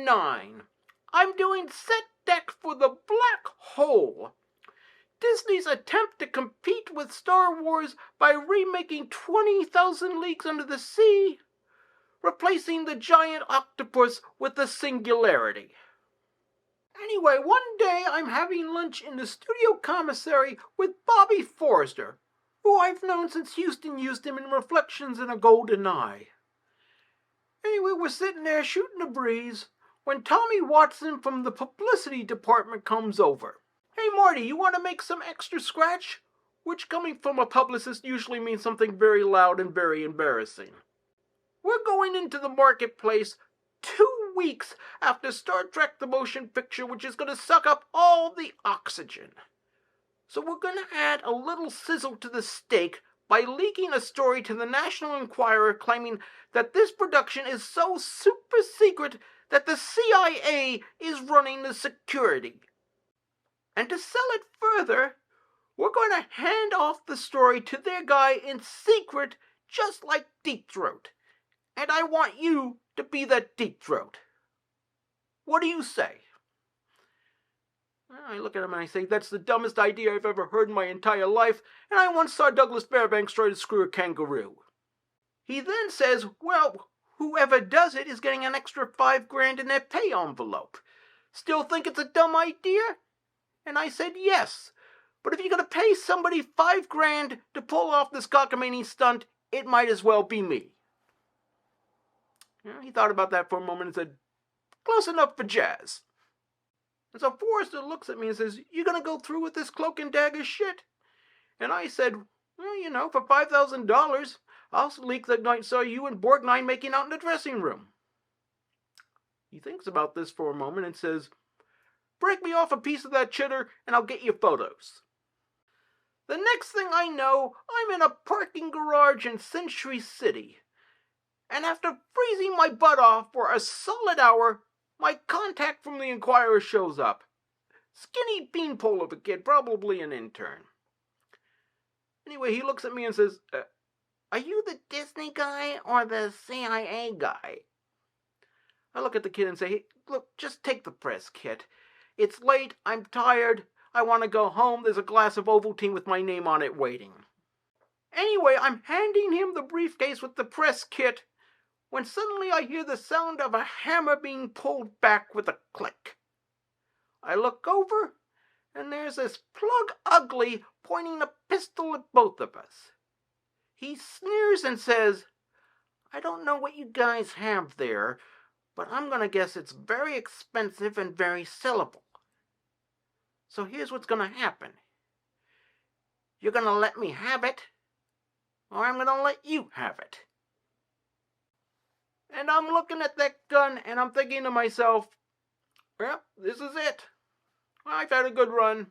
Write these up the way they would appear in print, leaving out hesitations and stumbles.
9. I'm doing set deck for The Black Hole, Disney's attempt to compete with Star Wars by remaking 20,000 Leagues Under the Sea, replacing the giant octopus with the Singularity. Anyway, one day I'm having lunch in the studio commissary with Bobby Forrester, who I've known since Houston used him in Reflections in a Golden Eye. Anyway, we're sitting there shooting the breeze when Tommy Watson from the publicity department comes over. Hey Marty, you want to make some extra scratch? Which coming from a publicist usually means something very loud and very embarrassing. We're going into the marketplace 2 weeks after Star Trek the Motion Picture, which is going to suck up all the oxygen. So we're going to add a little sizzle to the steak by leaking a story to the National Enquirer claiming that this production is so super secret that the CIA is running the security. And to sell it further, we're going to hand off the story to their guy in secret, just like Deep Throat. And I want you to be that Deep Throat. What do you say? I look at him and I say, that's the dumbest idea I've ever heard in my entire life, and I once saw Douglas Fairbanks try to screw a kangaroo. He then says, well, whoever does it is getting an extra $5,000 in their pay envelope. Still think it's a dumb idea? And I said, yes, but if you're going to pay somebody $5,000 to pull off this cockamamie stunt, it might as well be me. He thought about that for a moment and said, close enough for jazz. And so Forrester looks at me and says, you going to go through with this cloak and dagger shit? And I said, well, for $5,000, I'll leak that night saw you and Borgnine making out in the dressing room. He thinks about this for a moment and says, break me off a piece of that cheddar and I'll get you photos. The next thing I know, I'm in a parking garage in Century City. And after freezing my butt off for a solid hour, my contact from the Enquirer shows up. Skinny beanpole of a kid, probably an intern. Anyway, he looks at me and says, are you the Disney guy or the CIA guy? I look at the kid and say, hey, look, just take the press kit. It's late, I'm tired, I want to go home, there's a glass of Ovaltine with my name on it waiting. Anyway, I'm handing him the briefcase with the press kit, when suddenly I hear the sound of a hammer being pulled back with a click. I look over, and there's this plug ugly pointing a pistol at both of us. He sneers and says, I don't know what you guys have there, but I'm going to guess it's very expensive and very sellable. So here's what's going to happen. You're going to let me have it, or I'm going to let you have it. And I'm looking at that gun, and I'm thinking to myself, well, this is it. I've had a good run.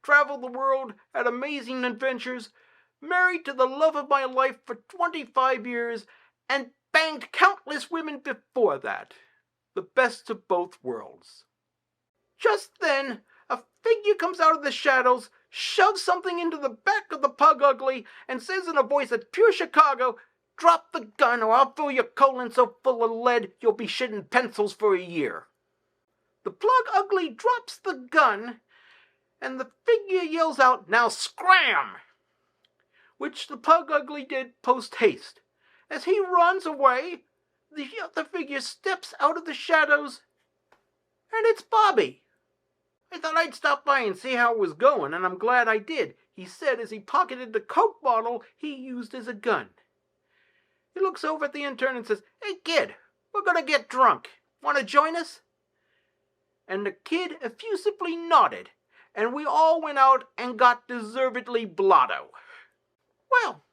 Traveled the world, had amazing adventures, married to the love of my life for 25 years, and banged countless women before that. The best of both worlds. Just then, a figure comes out of the shadows, shoves something into the back of the Pug Ugly, and says in a voice that's pure Chicago, drop the gun or I'll fill your colon so full of lead you'll be shitting pencils for a year. The Plug Ugly drops the gun, and the figure yells out, now scram! Which the Pug Ugly did post-haste. As he runs away, the other figure steps out of the shadows, and it's Bobby. I thought I'd stop by and see how it was going, and I'm glad I did, he said as he pocketed the Coke bottle he used as a gun. He looks over at the intern and says, hey kid, we're gonna get drunk. Want to join us? And the kid effusively nodded, and we all went out and got deservedly blotto. Well,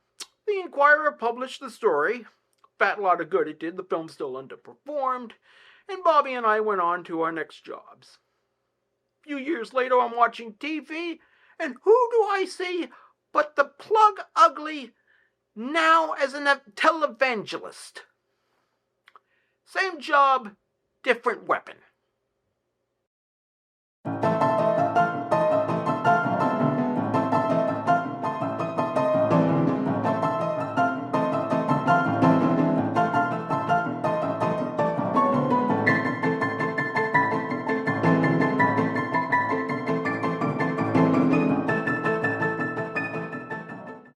the Enquirer published the story. Fat lot of good it did, the film still underperformed, and Bobby and I went on to our next jobs. A few years later, I'm watching TV, and who do I see but the Plug Ugly, now as a televangelist. Same job, different weapon.